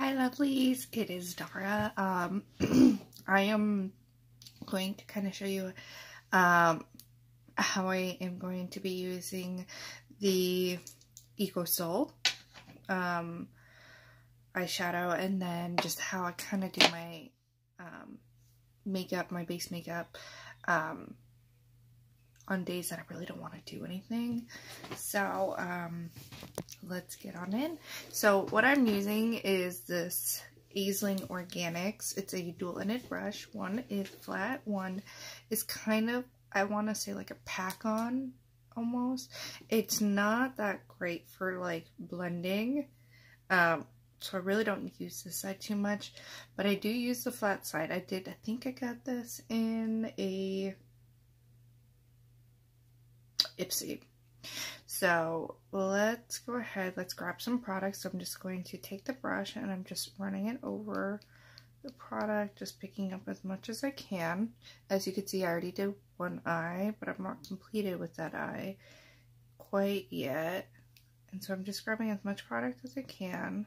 Hi lovelies, it is Dara. I am going to kind of show you how I am going to be using the Eco Soul eyeshadow, and then just how I kind of do my makeup, my base makeup on days that I really don't want to do anything. So let's get on in. So what I'm using is this Aisling Organics. It's a dual-ended brush. One is flat, one is kind of, I want to say, like a pack-on almost. It's not that great for like blending, so I really don't use this side too much, but I do use the flat side. I think I got this in a Ipsy. So let's go ahead, let's grab some products. So I'm just going to take the brush and I'm just running it over the product, just picking up as much as I can. As you can see, I already did one eye, but I'm not completed with that eye quite yet. And so I'm just grabbing as much product as I can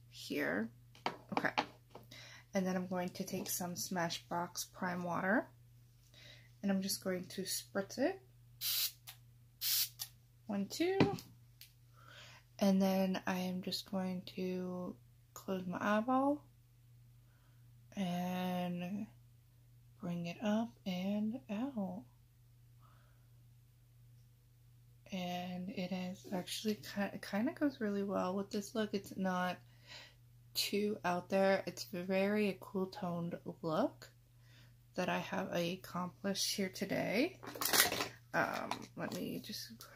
here. Okay. And then I'm going to take some Smashbox Prime Water and I'm just going to spritz it. 1, 2, and then I am just going to close my eyeball and bring it up and out. And it is actually kind of goes really well with this look. It's not too out there. It's very a cool toned look that I have accomplished here today. Let me just grab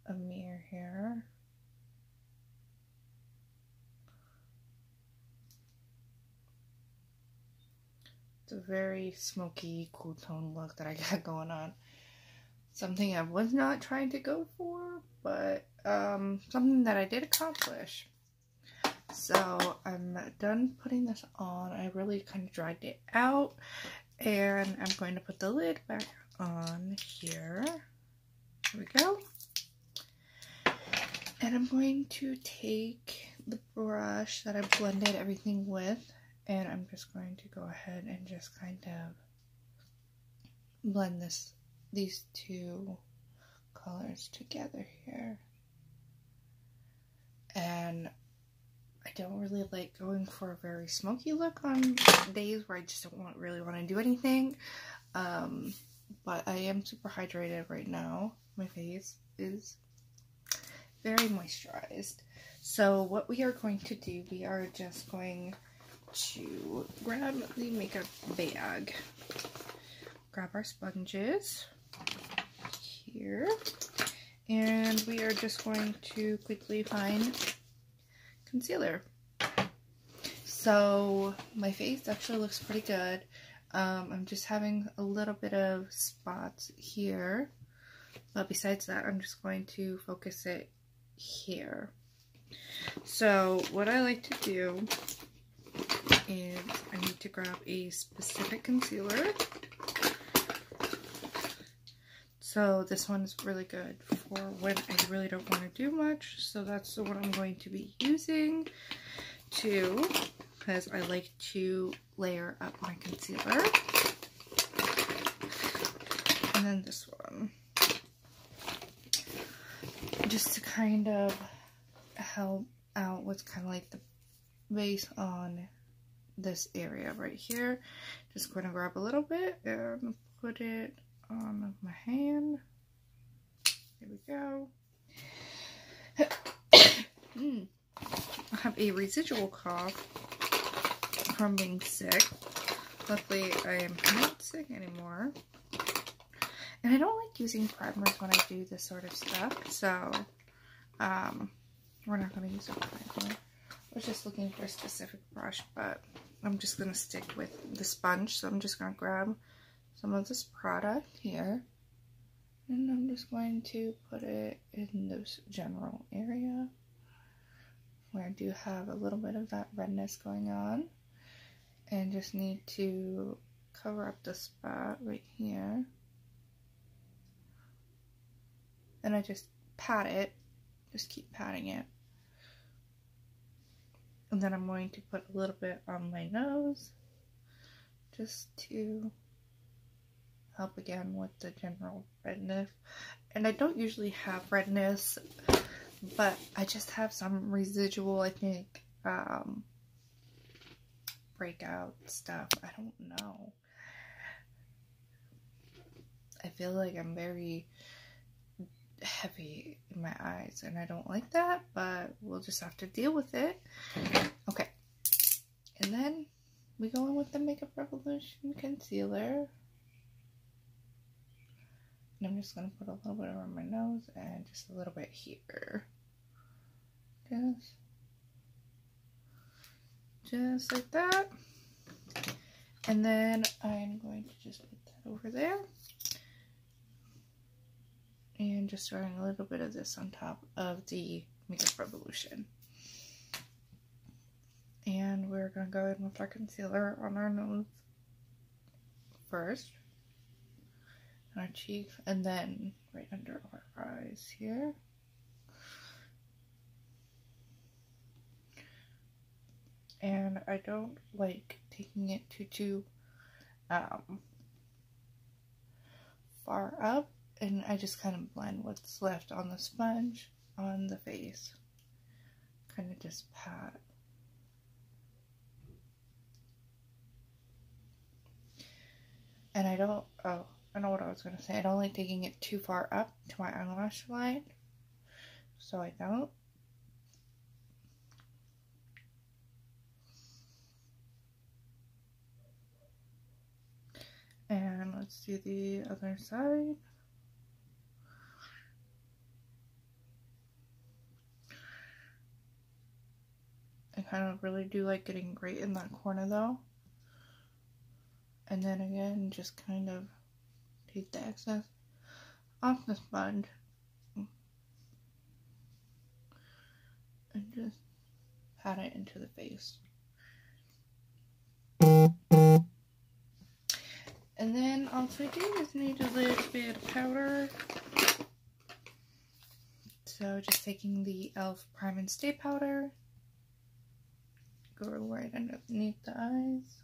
a mirror here. It's a very smoky, cool tone look that I got going on. Something I was not trying to go for, but something that I did accomplish. So I'm done putting this on. I really kind of dragged it out, and I'm going to put the lid back on here. Here we go. And I'm going to take the brush that I blended everything with, and I'm just going to go ahead and just kind of blend these two colors together here. And I don't really like going for a very smoky look on days where I just don't really want to do anything. But I am super hydrated right now. My face is very moisturized. So what we are going to do, we are just going to grab the makeup bag, grab our sponges here, and we are just going to quickly find concealer. So my face actually looks pretty good. I'm just having a little bit of spots here, but besides that, I'm just going to focus it here. So what I like to do is I need to grab a specific concealer. So this one is really good for when I really don't want to do much. So that's the one I'm going to be using too, because I like to layer up my concealer. And then this one, just to kind of help out with kind of like the base on this area right here. Just going to grab a little bit and put it on my hand. There we go. I have a residual cough from being sick. Luckily, I am not sick anymore. And I don't like using primers when I do this sort of stuff, so we're not going to use a primer. I was just looking for a specific brush, but I'm just going to stick with the sponge. So I'm just going to grab some of this product here, and I'm just going to put it in this general area where I do have a little bit of that redness going on, and just need to cover up the spot right here. And I just pat it, just keep patting it. And then I'm going to put a little bit on my nose just to help again with the general redness. And I don't usually have redness, but I just have some residual, I think, breakout stuff. I don't know. I feel like I'm very heavy in my eyes and I don't like that, but we'll just have to deal with it. Okay. And then we go in with the Makeup Revolution concealer. And I'm just going to put a little bit around my nose and just a little bit here. Just like that. And then I'm going to just put that over there. And just throwing a little bit of this on top of the Makeup Revolution. And we're going to go in with our concealer on our nose first. Our cheeks, and then right under our eyes here. And I don't like taking it too far up, and I just kind of blend what's left on the sponge on the face. Kind of just pat. And I don't, oh, I know what I was going to say. I don't like taking it too far up to my eyelash line, so I don't. And let's do the other side. I kind of really do like getting right in that corner though. And then again, just kind of take the excess off the sponge and just pat it into the face. And then all we do is need a little bit of powder. So just taking the e.l.f. Prime and Stay powder, go right underneath the eyes.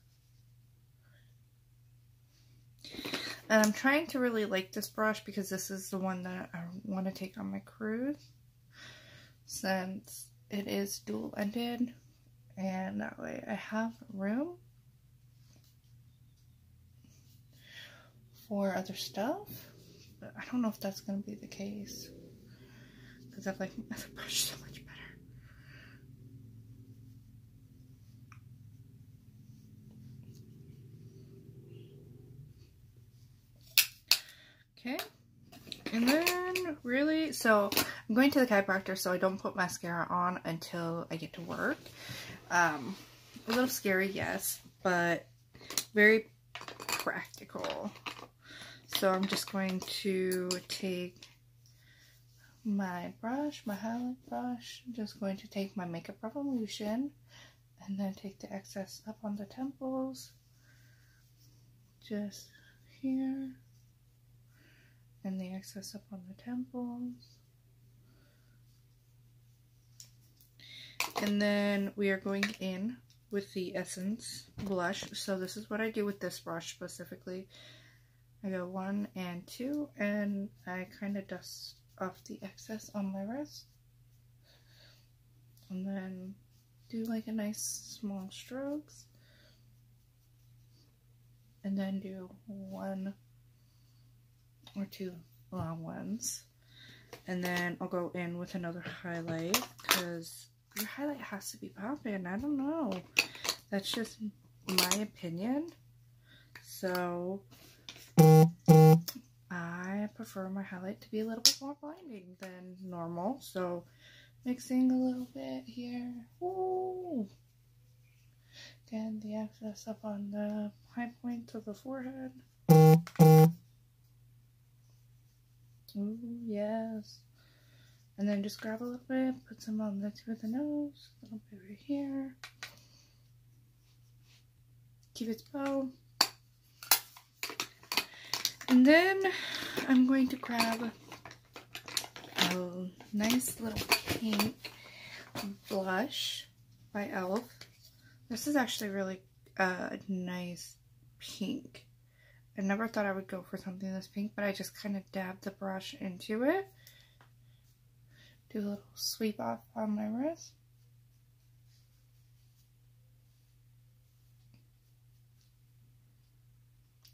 And I'm trying to really like this brush because this is the one that I want to take on my cruise, since it is dual-ended, and that way I have room for other stuff. But I don't know if that's going to be the case because I like my other brush so much better. Okay, and then really, so I'm going to the chiropractor, so I don't put mascara on until I get to work. A little scary, yes, but very practical. So I'm just going to take my brush, my highlight brush. I'm just going to take my Makeup Revolution and then take the excess up on the temples, just here. And the excess up on the temples. And then we are going in with the Essence blush. So this is what I do with this brush specifically. I go 1 and 2, and I kind of dust off the excess on my wrist. And then do like a nice small strokes. And then do 1 or 2 long ones, and then I'll go in with another highlight because your highlight has to be popping. I don't know, that's just my opinion. So I prefer my highlight to be a little bit more blinding than normal, so mixing a little bit here. Ooh. Then the excess up on the high points of the forehead. Ooh, yes. And then just grab a little bit, put some on the tip of the nose, a little bit right here. Cupid's bow. And then I'm going to grab a nice little pink blush. by e.l.f. This is actually really nice pink. I never thought I would go for something this pink, but I just kind of dabbed the brush into it. Do a little sweep off on my wrist.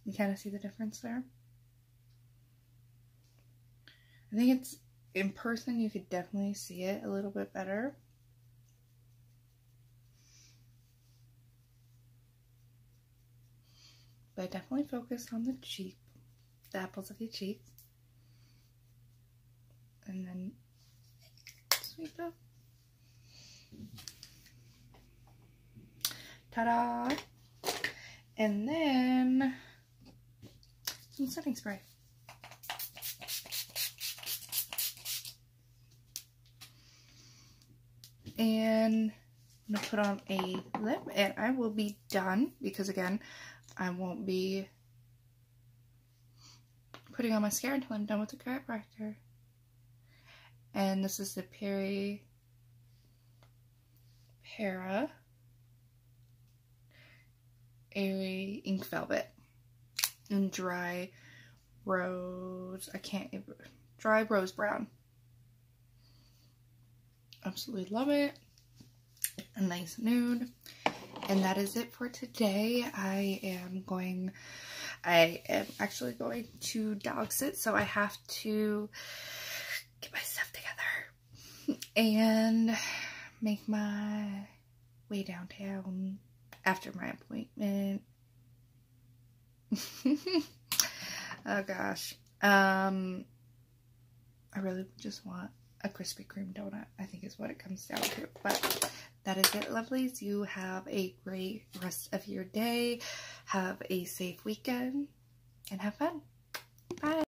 You kind of see the difference there? I think it's, in person, you could definitely see it a little bit better. But I definitely focus on the cheek, the apples of your cheeks. And then sweep up. Ta-da! And then some setting spray. And I'm gonna put on a lip and I will be done, because again, I won't be putting on mascara until I'm done with the chiropractor. And this is the Para Airy Ink Velvet in Dry Rose, Dry Rose Brown. Absolutely love it. A nice nude. And that is it for today. I am actually going to dog sit, so I have to get my stuff together and make my way downtown after my appointment. Oh gosh. I really just want a Krispy Kreme donut, I think is what it comes down to. But that is it, lovelies. You have a great rest of your day. Have a safe weekend and have fun. Bye.